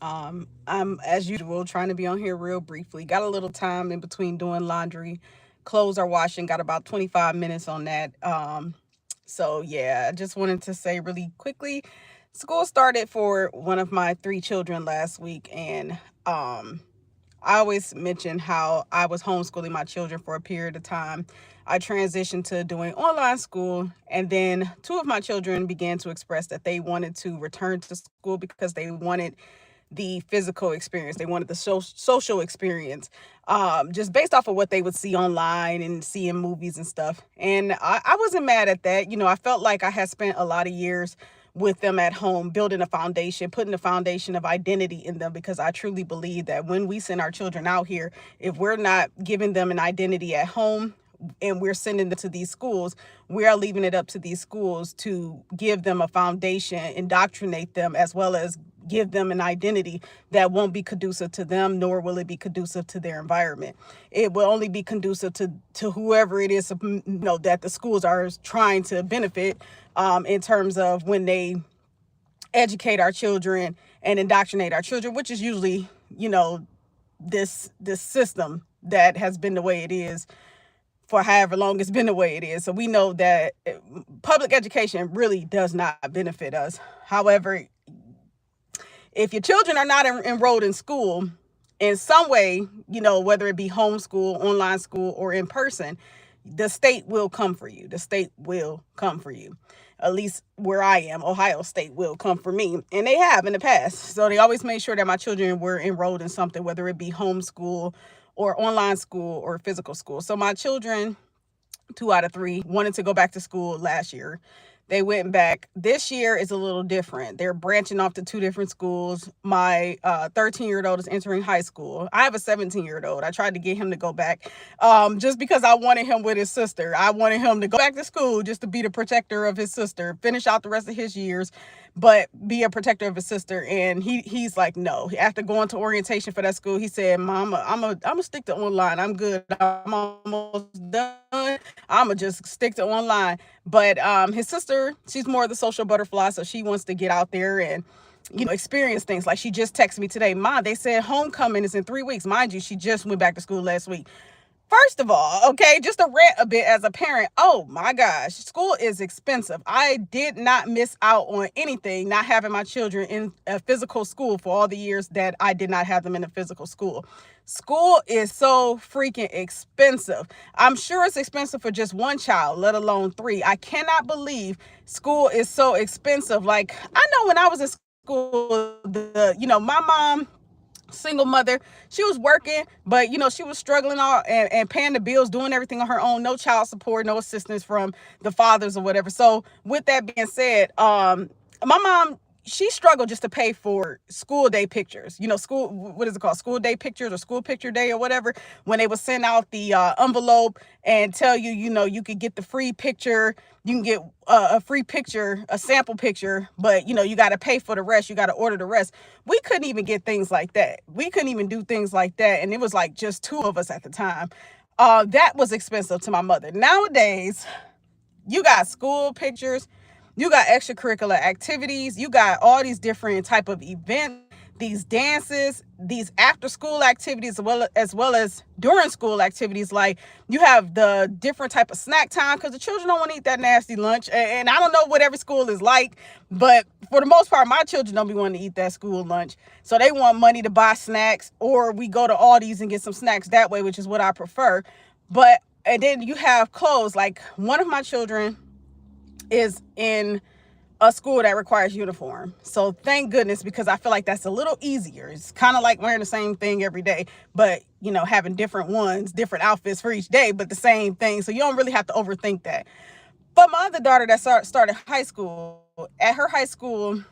I'm, as usual, trying to be on here real briefly. Got a little time in between doing laundry. Clothes are washing. Got about 25 minutes on that. So yeah, I just wanted to say really quickly, school started for one of my three children last week, and I always mention how I was homeschooling my children for a period of time. I transitioned to doing online school, and then two of my children began to express that they wanted to return to school because they wanted the physical experience. They wanted the social experience, just based off of what they would see online and see in movies and stuff. And I wasn't mad at that. I felt like I had spent a lot of years with them at home, building a foundation, putting a foundation of identity in them, because I truly believe that when we send our children out here, if we're not giving them an identity at home, and we're sending them to these schools, we are leaving it up to these schools to give them a foundation, indoctrinate them, as well as give them an identity that won't be conducive to them, nor will it be conducive to their environment. It will only be conducive to whoever it is, that the schools are trying to benefit, in terms of when they educate our children and indoctrinate our children, which is usually, this system that has been the way it is for however long it's been the way it is. So we know that public education really does not benefit us. However, if your children are not enrolled in school in some way, whether it be homeschool, online school, or in person, the state will come for you. The state will come for you. At least where I am, Ohio State will come for me. And they have in the past. So they always made sure that my children were enrolled in something, whether it be homeschool or online school or physical school. So my children, two out of three, wanted to go back to school last year. They went back. This year is a little different. They're branching off to two different schools. My 13-year-old is entering high school. I have a 17-year-old. I tried to get him to go back, just because I wanted him with his sister. I wanted him to go back to school just to be the protector of his sister, finish out the rest of his years, but be a protector of his sister. And he's like, no. After going to orientation for that school, he said, Mama, I'm a stick to online. I'm good. I'm almost done. I'ma just stick to online. But his sister, she's more of the social butterfly, so she wants to get out there and experience things. Like, she just texted me today, Mom, they said homecoming is in 3 weeks. Mind you, she just went back to school last week. First of all, okay, just to rant a bit as a parent, oh my gosh, school is expensive. I did not miss out on anything not having my children in a physical school for all the years that I did not have them in a physical school. School is so freaking expensive. I'm sure it's expensive for just one child, let alone three. I cannot believe school is so expensive. Like, I know when I was in school, my mom, single mother, she was working, but she was struggling all and paying the bills, doing everything on her own, no child support, no assistance from the fathers or whatever. So with that being said, my mom, she struggled just to pay for school day pictures, school, what is it called, school day pictures or school picture day or whatever, when they would send out the envelope and tell you, you could get the free picture, you can get a free picture, a sample picture, but you got to pay for the rest, you got to order the rest. We couldn't even get things like that. We couldn't even do things like that. And it was like just two of us at the time. That was expensive to my mother. Nowadays, you got school pictures, you got extracurricular activities, you got all these different type of events, these dances, these after school activities, as well as during school activities. Like, you have the different type of snack time, because the children don't want to eat that nasty lunch. And I don't know what every school is like, but for the most part, my children don't be wanting to eat that school lunch. So they want money to buy snacks, or we go to Aldi's and get some snacks that way, which is what I prefer. But and then you have clothes. Like, one of my children is in a school that requires uniform. So thank goodness, because I feel like that's a little easier. It's kind of like wearing the same thing every day, but having different ones, different outfits for each day, but the same thing. So you don't really have to overthink that. But my other daughter that started high school, at her high school,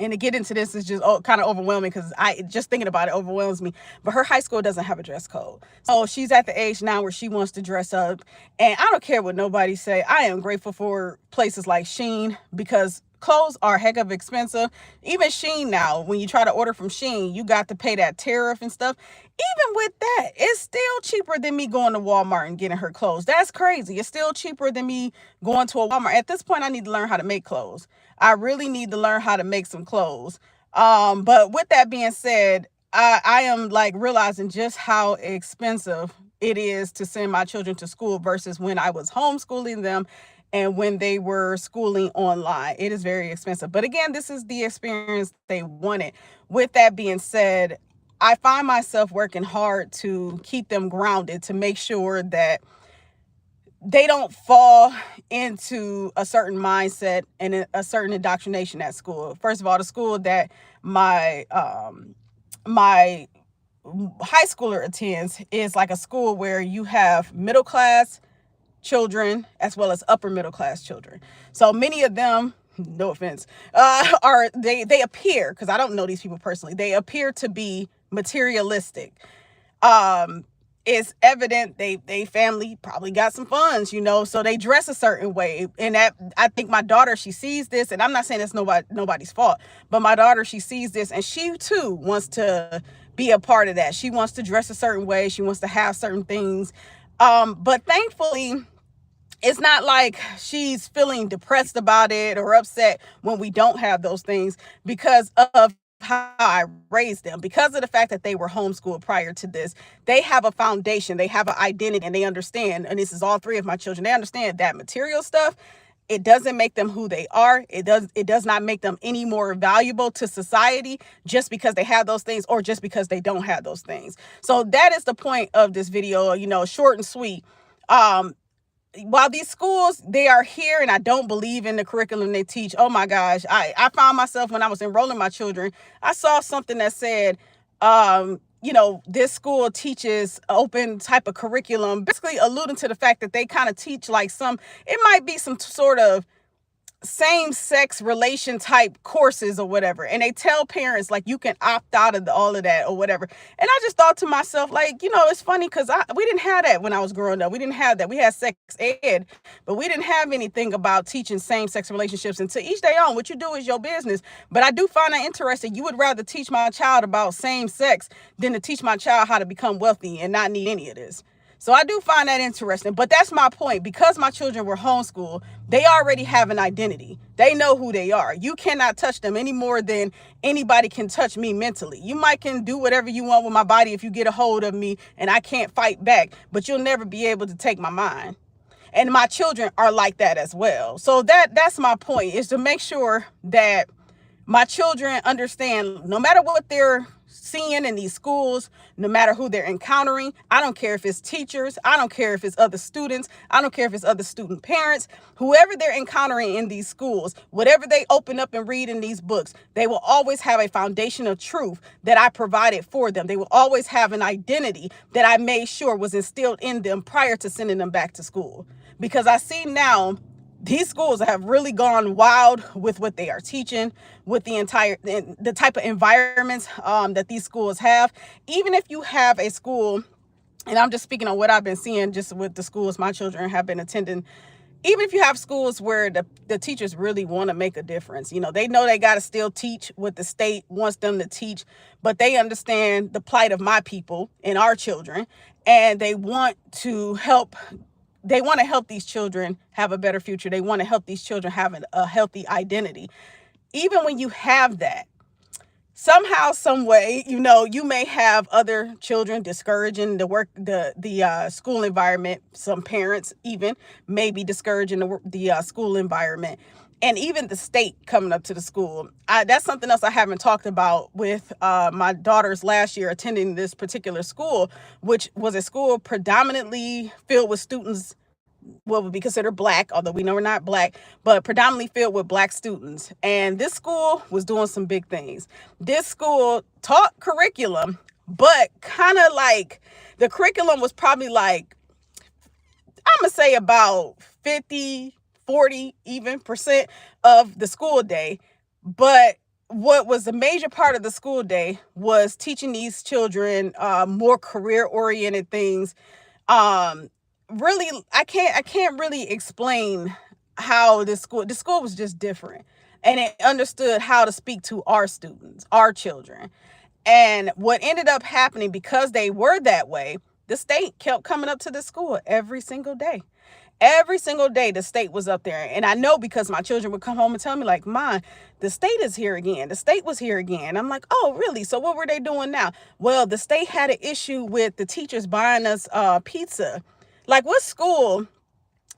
and to get into this is just kind of overwhelming, because I just thinking about it overwhelms me. But her high school doesn't have a dress code. So she's at the age now where she wants to dress up. And I don't care what nobody say. I am grateful for places like Shein, because clothes are heck of expensive. Even Shein now, when you try to order from Shein, you got to pay that tariff and stuff. Even with that, it's still cheaper than me going to Walmart and getting her clothes. That's crazy. It's still cheaper than me going to a Walmart. At this point, I need to learn how to make clothes. I really need to learn how to make some clothes. But with that being said, I am like realizing just how expensive it is to send my children to school versus when I was homeschooling them and when they were schooling online. It is very expensive. But again, this is the experience they wanted. With that being said, I find myself working hard to keep them grounded, to make sure that they don't fall into a certain mindset and a certain indoctrination at school. First of all, the school that my high schooler attends is like a school where you have middle class children as well as upper middle class children. So many of them, no offense, are they appear, because I don't know these people personally, they appear to be materialistic. It's evident they family probably got some funds, so they dress a certain way. And that, I think my daughter, she sees this, and I'm not saying it's nobody's fault, but my daughter, she sees this and she too wants to be a part of that. She wants to dress a certain way. She wants to have certain things. But thankfully, it's not like she's feeling depressed about it or upset when we don't have those things, because of how I raised them, because of the fact that they were homeschooled prior to this. They have a foundation, they have an identity, and they understand, and this is all three of my children, they understand that material stuff, it doesn't make them who they are. It does not make them any more valuable to society just because they have those things or just because they don't have those things. So that is the point of this video, short and sweet. While these schools, they are here, and I don't believe in the curriculum they teach. Oh my gosh. I found myself, when I was enrolling my children, I saw something that said, this school teaches open type of curriculum, basically alluding to the fact that they kind of teach like it might be some sort of same-sex relation type courses or whatever, and they tell parents like you can opt out of all of that or whatever. And I just thought to myself, like, it's funny, because we didn't have that when I was growing up. We didn't have that. We had sex ed, but we didn't have anything about teaching same-sex relationships. And to each their own, what you do is your business. But I do find that interesting. You would rather teach my child about same sex than to teach my child how to become wealthy and not need any of this. So I do find that interesting. But that's my point. Because my children were homeschooled, they already have an identity. They know who they are. You cannot touch them any more than anybody can touch me mentally. You can do whatever you want with my body if you get a hold of me and I can't fight back, but you'll never be able to take my mind. And my children are like that as well. So that's my point, is to make sure that my children understand, no matter what they're seeing in these schools, no matter who they're encountering, I don't care if it's teachers, I don't care if it's other students, I don't care if it's other student parents, whoever they're encountering in these schools, whatever they open up and read in these books, they will always have a foundation of truth that I provided for them. They will always have an identity that I made sure was instilled in them prior to sending them back to school. Because I see now these schools have really gone wild with what they are teaching, with the type of environments that these schools have. Even if you have a school, and I'm just speaking on what I've been seeing just with the schools my children have been attending, even if you have schools where the teachers really want to make a difference, they know they got to still teach what the state wants them to teach, but they understand the plight of my people and our children, and they want to help these children have a better future. They want to help these children have a healthy identity. Even when you have that, somehow, some way, you may have other children discouraging the school environment. Some parents even may be discouraging the school environment, and even the state coming up to the school. That's something else I haven't talked about with my daughters last year attending this particular school, which was a school predominantly filled with students what would be considered black, although we know we're not black, but predominantly filled with black students. And this school was doing some big things. This school taught curriculum, but kind of like the curriculum was probably like, I'm going to say about 50, 40 even percent of the school day. But what was a major part of the school day was teaching these children more career-oriented things. Really, I can't really explain how the school was just different, and it understood how to speak to our students, our children. And what ended up happening, because they were that way, the state kept coming up to the school every single day. Every single day the state was up there. And I know because my children would come home and tell me like, Mom, the state is here again. The state was here again. I'm like, oh, really? So what were they doing now? Well, the state had an issue with the teachers buying us pizza. Like, what school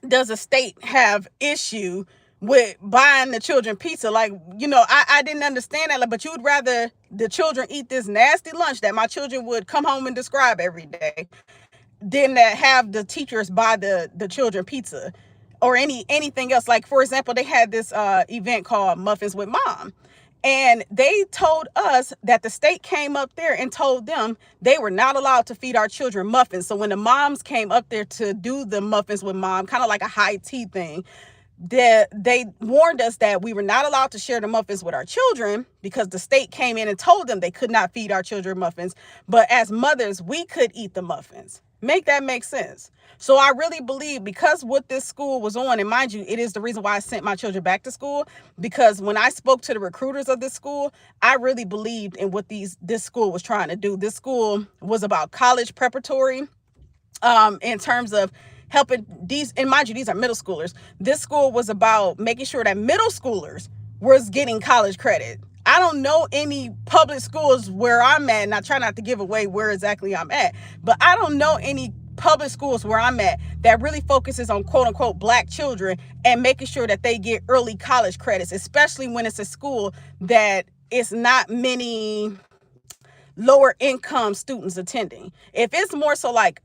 does a state have issue with buying the children pizza? Like, I didn't understand that. Like, but you would rather the children eat this nasty lunch that my children would come home and describe every day than that have the teachers buy the children pizza or anything else. Like, for example, they had this event called Muffins with Mom. And they told us that the state came up there and told them they were not allowed to feed our children muffins. So when the moms came up there to do the Muffins with Mom, kind of like a high tea thing, they warned us that we were not allowed to share the muffins with our children because the state came in and told them they could not feed our children muffins. But as mothers, we could eat the muffins. Make that make sense? So I really believe, because what this school was on, and mind you, it is the reason why I sent my children back to school, because when I spoke to the recruiters of this school, I really believed in what this school was trying to do. This school was about college preparatory, in terms of helping these, and mind you, these are middle schoolers. This school was about making sure that middle schoolers was getting college credit. I don't know any public schools where I'm at, and I try not to give away where exactly I'm at, but I don't know any public schools where I'm at that really focuses on quote unquote Black children and making sure that they get early college credits, especially when it's a school that it's not many lower income students attending. If it's more so like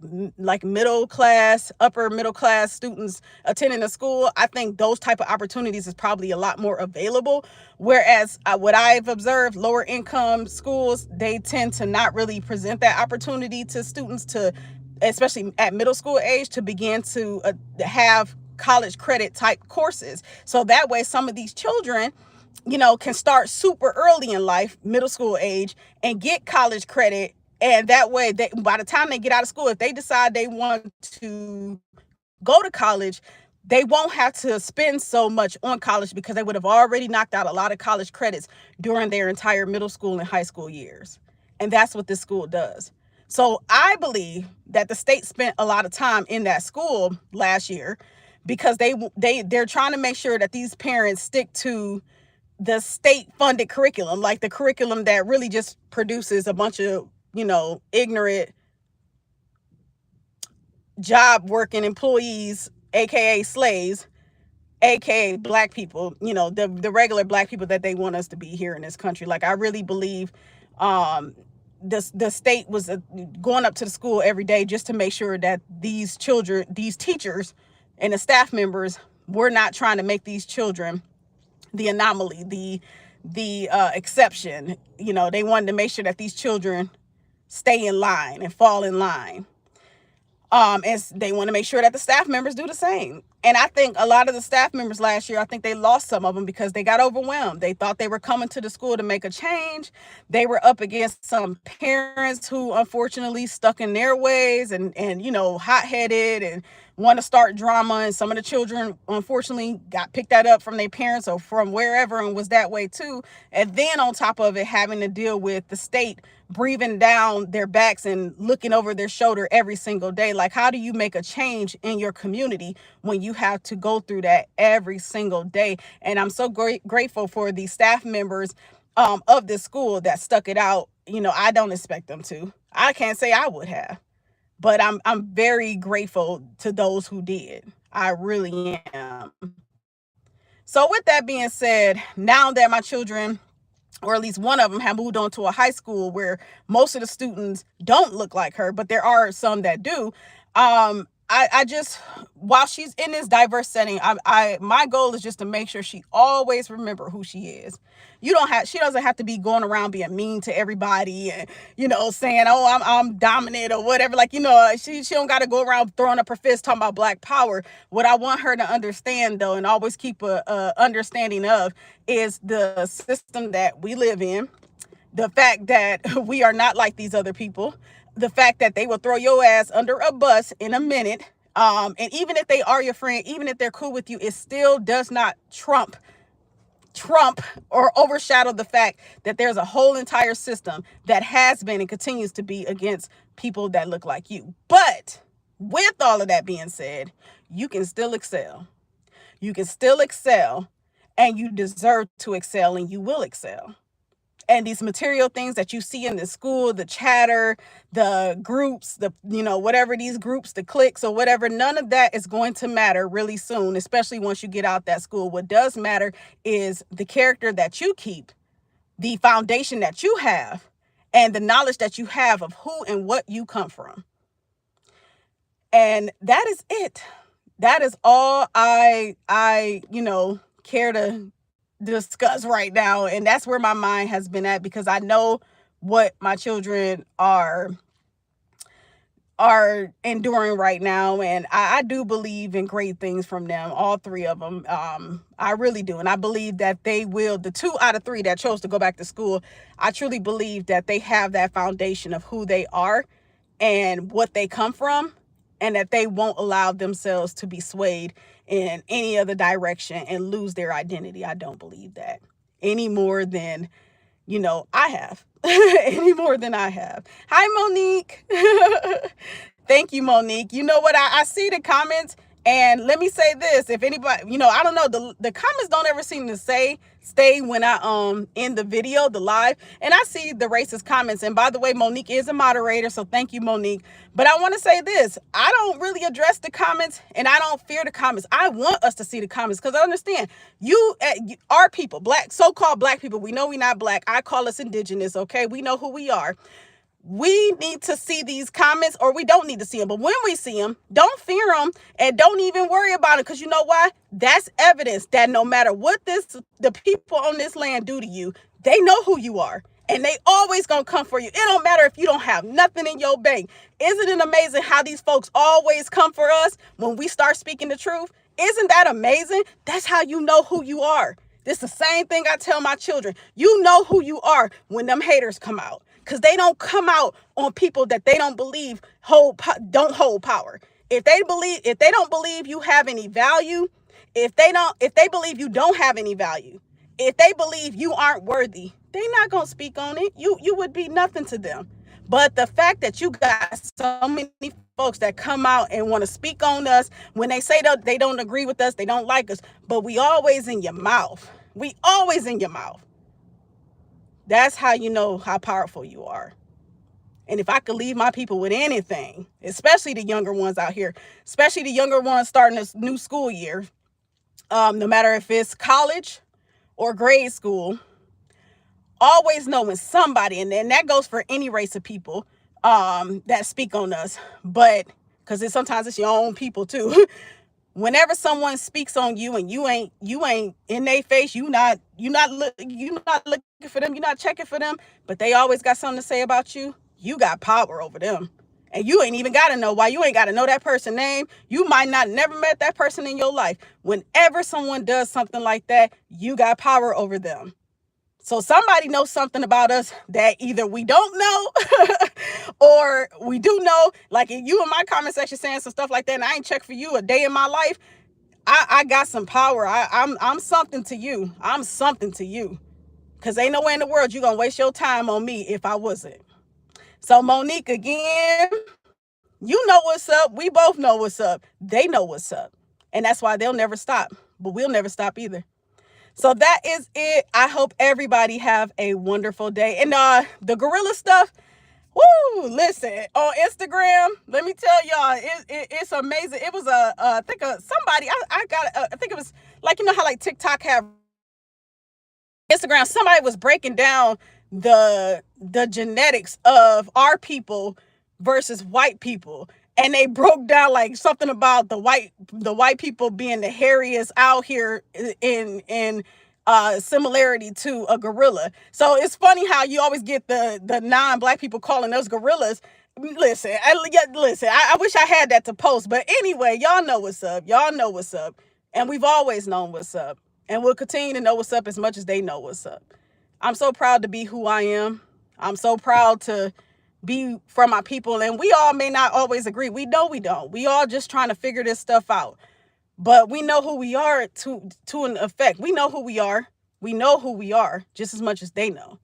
middle class, upper middle class students attending the school, I think those type of opportunities is probably a lot more available. Whereas what I've observed, lower income schools, they tend to not really present that opportunity to students, to, especially at middle school age, to begin to have college credit type courses. So that way some of these children, can start super early in life, middle school age, and get college credit. And that way, by the time they get out of school, if they decide they want to go to college, they won't have to spend so much on college because they would have already knocked out a lot of college credits during their entire middle school and high school years. And that's what this school does. So I believe that the state spent a lot of time in that school last year because they're trying to make sure that these parents stick to the state funded curriculum, like the curriculum that really just produces a bunch of, ignorant job working employees, aka slaves, aka Black people, the regular Black people that they want us to be here in this country. Like, I really believe the state was going up to the school every day just to make sure that these children, these teachers and the staff members were not trying to make these children the anomaly, the exception. They wanted to make sure that these children stay in line and fall in line. And they want to make sure that the staff members do the same. And I think a lot of the staff members last year, I think they lost some of them because they got overwhelmed. They thought they were coming to the school to make a change. They were up against some parents who unfortunately stuck in their ways and hot-headed and want to start drama. And some of the children unfortunately got picked that up from their parents or from wherever and was that way too. And then on top of it, having to deal with the state breathing down their backs and looking over their shoulder every single day. Like, how do you make a change in your community when you have to go through that every single day? And I'm so grateful for the staff members of this school that stuck it out. I don't expect them to. I can't say I would have, but I'm very grateful to those who did. I really am. So with that being said, now that my children, or at least one of them, have moved on to a high school where most of the students don't look like her, but there are some that do. I just, while she's in this diverse setting, my goal is just to make sure she always remember who she is. She doesn't have to be going around being mean to everybody and, saying, oh, I'm dominant or whatever. Like, she don't got to go around throwing up her fist talking about Black power. What I want her to understand, though, and always keep a understanding of, is the system that we live in, the fact that we are not like these other people, the fact that they will throw your ass under a bus in a minute. And even if they are your friend, even if they're cool with you, it still does not trump or overshadow the fact that there's a whole entire system that has been and continues to be against people that look like you. But with all of that being said, you can still excel. You can still excel, and you deserve to excel, and you will excel. And these material things that you see in the school, the chatter, the groups, whatever these groups, the cliques or whatever, none of that is going to matter really soon, especially once you get out that school. What does matter is the character that you keep, the foundation that you have, and the knowledge that you have of who and what you come from. And that is it. That is all I care to discuss right now. And that's where my mind has been at, because I know what my children are enduring right now. And I do believe in great things from them, all three of them. I really do. And I believe that they will, the 2 out of 3 that chose to go back to school, I truly believe that they have that foundation of who they are and what they come from, and that they won't allow themselves to be swayed in any other direction and lose their identity. I don't believe that any more than, I have. Any more than I have. Hi, Monique. Thank you, Monique. You know what? I see the comments, and let me say this. If anybody, I don't know, the comments don't ever seem to stay when I end the video, the live, and I see the racist comments. And by the way, Monique is a moderator, so thank you, Monique. But I want to say this. I don't really address the comments, and I don't fear the comments. I want us to see the comments, because I understand our people, black, so-called black people, we know we're not black. I call us indigenous, okay? We know who we are. We need to see these comments, or we don't need to see them. But when we see them, don't fear them and don't even worry about it. Because you know why? That's evidence that no matter what the people on this land do to you, they know who you are. And they always gonna come for you. It don't matter if you don't have nothing in your bank. Isn't it amazing how these folks always come for us when we start speaking the truth? Isn't that amazing? That's how you know who you are. This is the same thing I tell my children. You know who you are when them haters come out. Because they don't come out on people that they don't believe don't hold power. If they don't believe you have any value, if they believe you don't have any value, if they believe you aren't worthy, they're not gonna speak on it. You would be nothing to them. But the fact that you got so many folks that come out and want to speak on us when they say that they don't agree with us, they don't like us, but we always in your mouth. We always in your mouth. That's how you know how powerful you are. And if I could leave my people with anything, especially the younger ones out here, especially the younger ones starting this new school year, no matter if it's college or grade school, always know when somebody, and that goes for any race of people that speak on us, but because sometimes it's your own people too. Whenever someone speaks on you and you ain't in their face, you not looking for them, you're not checking for them, but they always got something to say about you, you got power over them. And you ain't even got to know why. You ain't got to know that person's name. You might not never met that person in your life. Whenever someone does something like that, you got power over them. So somebody knows something about us that either we don't know or we do know. Like if you in my comment section saying some stuff like that and I ain't checked for you a day in my life, I got some power. I'm something to you. I'm something to you. Because ain't nowhere in the world you're going to waste your time on me if I wasn't. So Monique, again, you know what's up. We both know what's up. They know what's up. And that's why they'll never stop. But we'll never stop either. So that is it. I hope everybody have a wonderful day. And the gorilla stuff, woo, listen, on Instagram, let me tell y'all, it's amazing. It was somebody, I think it was like, how like TikTok have Instagram, somebody was breaking down the genetics of our people versus white people. And they broke down like something about the white people being the hairiest out here in similarity to a gorilla. So it's funny how you always get the non-black people calling us gorillas. Listen, I wish I had that to post. But anyway, y'all know what's up. Y'all know what's up. And we've always known what's up. And we'll continue to know what's up as much as they know what's up. I'm so proud to be who I am. I'm so proud to be from my people. And we all may not always agree. We know we don't. We all just trying to figure this stuff out. But we know who we are to an effect. We know who we are. We know who we are just as much as they know.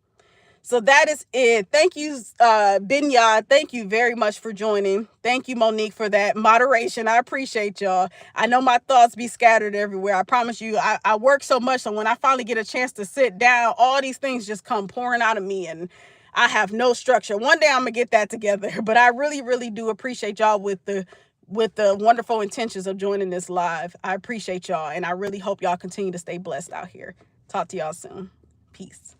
So that is it. Thank you, Binyad. Thank you very much for joining. Thank you, Monique, for that moderation. I appreciate y'all. I know my thoughts be scattered everywhere. I promise you, I work so much. So when I finally get a chance to sit down, all these things just come pouring out of me, and I have no structure. One day I'm going to get that together. But I really, really do appreciate y'all with the wonderful intentions of joining this live. I appreciate y'all, and I really hope y'all continue to stay blessed out here. Talk to y'all soon. Peace.